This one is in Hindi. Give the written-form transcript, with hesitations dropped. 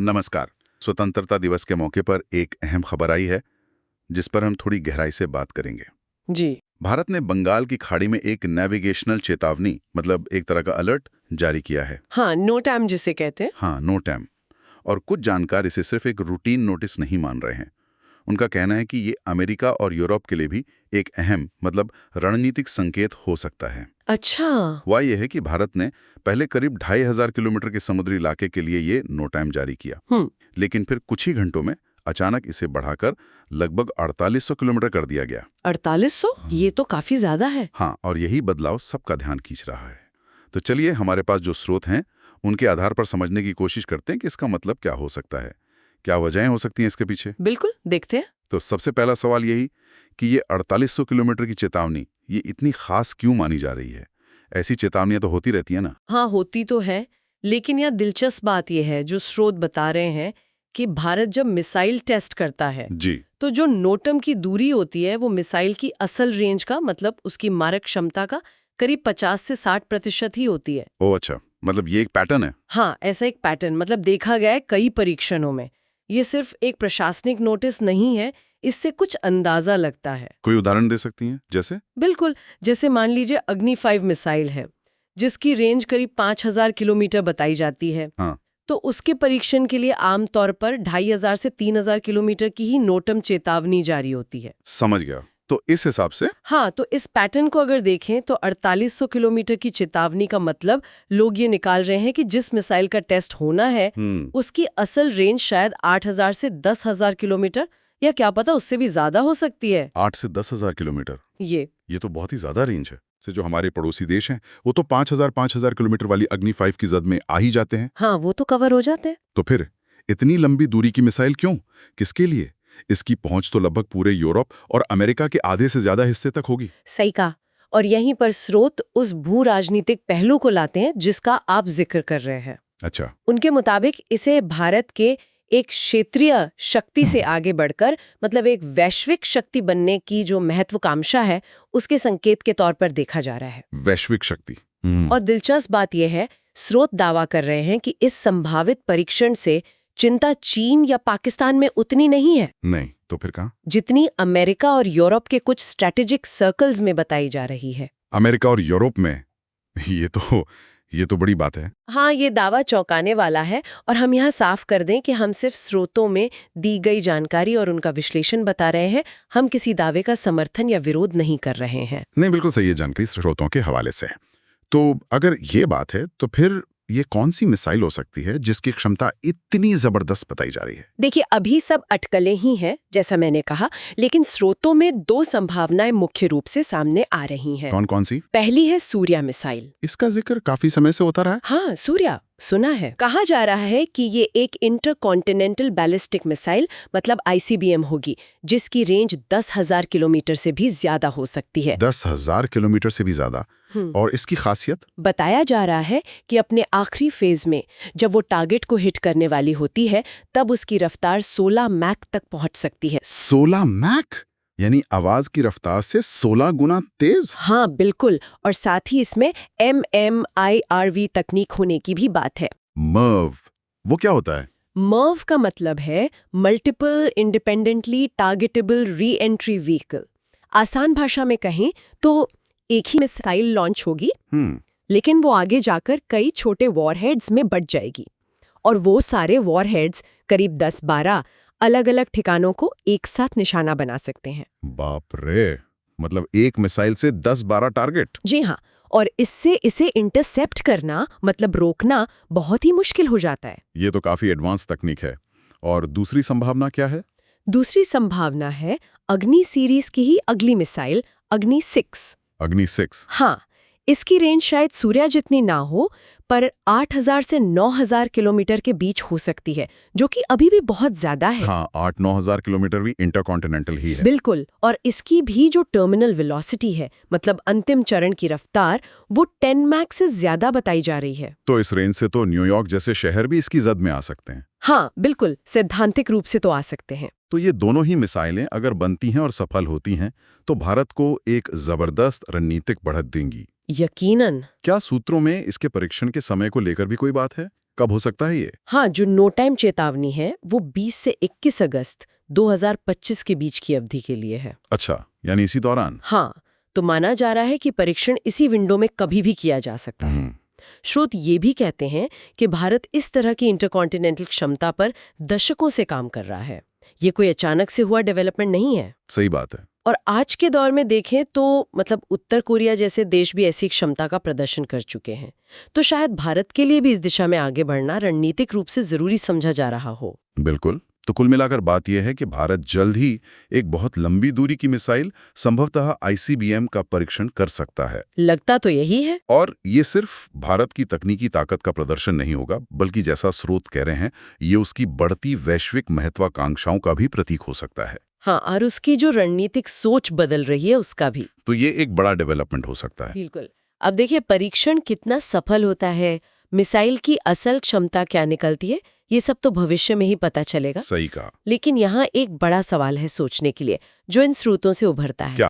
नमस्कार। स्वतंत्रता दिवस के मौके पर एक अहम खबर आई है जिस पर हम थोड़ी गहराई से बात करेंगे। जी। भारत ने बंगाल की खाड़ी में एक नेविगेशनल चेतावनी मतलब एक तरह का अलर्ट जारी किया है। हाँ, नो टाइम जिसे कहते हैं। हाँ, नो टाइम। और कुछ जानकार इसे सिर्फ एक रूटीन नोटिस नहीं मान रहे हैं। उनका कहना है कि ये अमेरिका और यूरोप के लिए भी एक अहम मतलब रणनीतिक संकेत हो सकता है। अच्छा। हुआ यह है कि भारत ने पहले करीब 2500 किलोमीटर के समुद्री इलाके के लिए ये नो टाइम जारी किया, लेकिन फिर कुछ ही घंटों में अचानक इसे बढ़ाकर लगभग 4800 किलोमीटर कर दिया गया। 4800? ये तो काफी ज्यादा है। हाँ, और यही बदलाव सबका ध्यान खींच रहा है। तो चलिए हमारे पास जो स्रोत हैं उनके आधार पर समझने की कोशिश करते हैं कि इसका मतलब क्या हो सकता है, क्या वजहें हो सकती हैं इसके पीछे। बिल्कुल, देखते हैं। तो सबसे पहला सवाल यही कि ये 4800 किलोमीटर की चेतावनी ये इतनी खास क्यों मानी जा रही है। ऐसी चेतावनियां तो होती रहती है ना। हाँ, होती तो है, लेकिन यह दिलचस्प बात यह है जो स्रोत बता रहे हैं कि भारत जब मिसाइल टेस्ट करता है जी। तो जो नोटम की दूरी होती है वो मिसाइल की असल रेंज का मतलब उसकी मारक क्षमता का करीब 50 से 60% ही होती है। ओह अच्छा, मतलब ये एक पैटर्न है। हाँ, ऐसा एक पैटर्न मतलब देखा गया है कई परीक्षणों में। ये सिर्फ एक प्रशासनिक नोटिस नहीं है, इससे कुछ अंदाजा लगता है। कोई उदाहरण दे सकती हैं जैसे? बिल्कुल, जैसे मान लीजिए अग्नि 5 मिसाइल है जिसकी रेंज करीब 5000 किलोमीटर बताई जाती है। हाँ। तो उसके परीक्षण के लिए आमतौर पर 2500 से 3000 किलोमीटर की ही नोटम चेतावनी जारी होती है। समझ गया। तो इस हिसाब से हाँ, तो इस पैटर्न को अगर देखें तो 4800 किलोमीटर की चेतावनी का मतलब लोग ये निकाल रहे हैं कि जिस मिसाइल का टेस्ट होना है उसकी असल रेंज शायद 8000 से 10,000 किलोमीटर या क्या पता उससे भी ज्यादा हो सकती है। 8 से 10,000 किलोमीटर, ये तो बहुत ही ज्यादा रेंज है। से जो हमारे पड़ोसी देश हैं वो तो 5000 किलोमीटर वाली अग्नि 5 की जद में आ ही जाते हैं। हाँ, वो तो कवर हो जाते हैं। तो फिर इतनी लंबी दूरी की मिसाइल क्यों, किसके लिए? इसकी पहुंच तो लगभग पूरे यूरोप और अमेरिका के आधे से ज्यादा हिस्से तक होगी। सही कहा। और यहीं पर स्रोत उस भू राजनीतिक पहलू को लाते हैं जिसका आप जिक्र कर रहे हैं। अच्छा। उनके मुताबिक इसे भारत के एक क्षेत्रीय शक्ति से आगे बढ़कर मतलब एक वैश्विक शक्ति बनने की जो महत्वाकांक्षा है उसके संकेत के तौर पर देखा जा रहा है। वैश्विक शक्ति। और दिलचस्प बात यह है, स्रोत दावा कर रहे हैं कि इस संभावित परीक्षण से चिंता चीन या पाकिस्तान में उतनी नहीं है। नहीं तो फिर कहाँ? जितनी अमेरिका और यूरोप के कुछ स्ट्रेटेजिक सर्कल्स में बताई जा रही है। अमेरिका और यूरोप में? ये तो बड़ी बात है। हाँ, ये दावा चौंकाने वाला है और हम यहाँ साफ कर दें कि हम सिर्फ स्रोतों में दी गई जानकारी और उनका विश्लेषण बता रहे हैं। हम किसी दावे का समर्थन या विरोध नहीं कर रहे हैं। नहीं, बिल्कुल सही है, जानकारी स्रोतों के हवाले से। तो अगर ये बात है तो फिर ये कौन सी मिसाइल हो सकती है जिसकी क्षमता इतनी जबरदस्त बताई जा रही है? देखिए, अभी सब अटकलें ही हैं जैसा मैंने कहा, लेकिन स्रोतों में दो संभावनाएं मुख्य रूप से सामने आ रही हैं। कौन कौन सी? पहली है सूर्या मिसाइल। इसका जिक्र काफी समय से होता रहा है। हाँ, सूर्या सुना है। कहा जा रहा है कि ये एक इंटरकॉन्टिनेंटल बैलिस्टिक मिसाइल मतलब ICBM होगी जिसकी रेंज 10,000 किलोमीटर से भी ज्यादा हो सकती है। 10,000 किलोमीटर से भी ज्यादा? और इसकी खासियत? बताया जा रहा है कि अपने आखिरी फेज में जब वो टारगेट को हिट करने वाली होती है तब उसकी रफ्तार 16 मैक तक पहुंच सकती है। 16 मैक? यानी आवाज की रफ्तार से 16 गुना तेज? हाँ, बिल्कुल। और साथ ही इसमें MMIRV तकनीक होने की भी बात है। मर्व, वो क्या होता है? मर्व का मतलब है multiple independently targetable re entry vehicle. आसान भाषा में कहें तो एक ही मिसाइल लॉन्च होगी, लेकिन वो आगे जाकर कई छोटे वॉरहेड्स में बट जाएगी और वो सारे वॉरहेड्स करीब 10-12 अलग अलग ठिकानों को एक साथ निशाना बना सकते हैं। बाप रे, मतलब एक मिसाइल से 10-12 टारगेट? जी हाँ, और इससे इसे इंटरसेप्ट करना मतलब रोकना बहुत ही मुश्किल हो जाता है। ये तो काफी एडवांस तकनीक है। और दूसरी संभावना क्या है? दूसरी संभावना है अग्नि सीरीज की ही अगली मिसाइल अग्नि 6। अग्नि 6? हाँ, इसकी रेंज शायद सूर्या जितनी ना हो पर 8,000 से 9,000 किलोमीटर के बीच हो सकती है, जो कि अभी भी बहुत ज्यादा है। हाँ, 8-9 हजार किलोमीटर भी इंटरकॉन्टिनेंटल ही है। बिल्कुल। और इसकी भी जो टर्मिनल वेलोसिटी है मतलब अंतिम चरण की रफ्तार वो 10 मैक से ज्यादा बताई जा रही है। तो इस रेंज से तो न्यूयॉर्क जैसे शहर भी इसकी जद में आ सकते हैं। हाँ, बिल्कुल, सैद्धांतिक रूप से तो आ सकते हैं। तो ये दोनों ही मिसाइलें अगर बनती हैं और सफल होती हैं तो भारत को एक जबरदस्त रणनीतिक बढ़त देंगी। यकीनन। क्या सूत्रों में इसके परीक्षण के समय को लेकर भी कोई बात है? कब हो सकता है ये? हाँ, जो नो टाइम चेतावनी है वो 20 से 21 अगस्त 2025 के बीच की अवधि के लिए है। अच्छा, यानी इसी दौरान? हाँ, तो माना जा रहा है कि परीक्षण इसी विंडो में कभी भी किया जा सकता है। स्रोत ये भी कहते हैं कि भारत इस तरह की इंटरकॉन्टिनेंटल क्षमता पर दशकों से काम कर रहा है। ये कोई अचानक से हुआ डेवलपमेंट नहीं है। सही बात है। और आज के दौर में देखें तो मतलब उत्तर कोरिया जैसे देश भी ऐसी क्षमता का प्रदर्शन कर चुके हैं। तो शायद भारत के लिए भी इस दिशा में आगे बढ़ना रणनीतिक रूप से जरूरी समझा जा रहा हो। बिल्कुल। तो कुल मिलाकर बात यह है कि भारत जल्द ही एक बहुत लंबी दूरी की मिसाइल, संभवतः ICBM का परीक्षण कर सकता है। लगता तो यही है। और ये सिर्फ भारत की तकनीकी ताकत का प्रदर्शन नहीं होगा, बल्कि जैसा स्रोत कह रहे हैं, ये उसकी बढ़ती वैश्विक महत्वाकांक्षाओं का भी प्रतीक हो सकता है। हाँ, और उसकी जो रणनीतिक सोच बदल रही है उसका भी। तो ये एक बड़ा डेवलपमेंट हो सकता है। बिल्कुल। अब देखिए परीक्षण कितना सफल होता है, मिसाइल की असल क्षमता क्या निकलती है, ये सब तो भविष्य में ही पता चलेगा। सही कहा। लेकिन यहाँ एक बड़ा सवाल है सोचने के लिए, जो इन स्रोतों से उभरता है। क्या?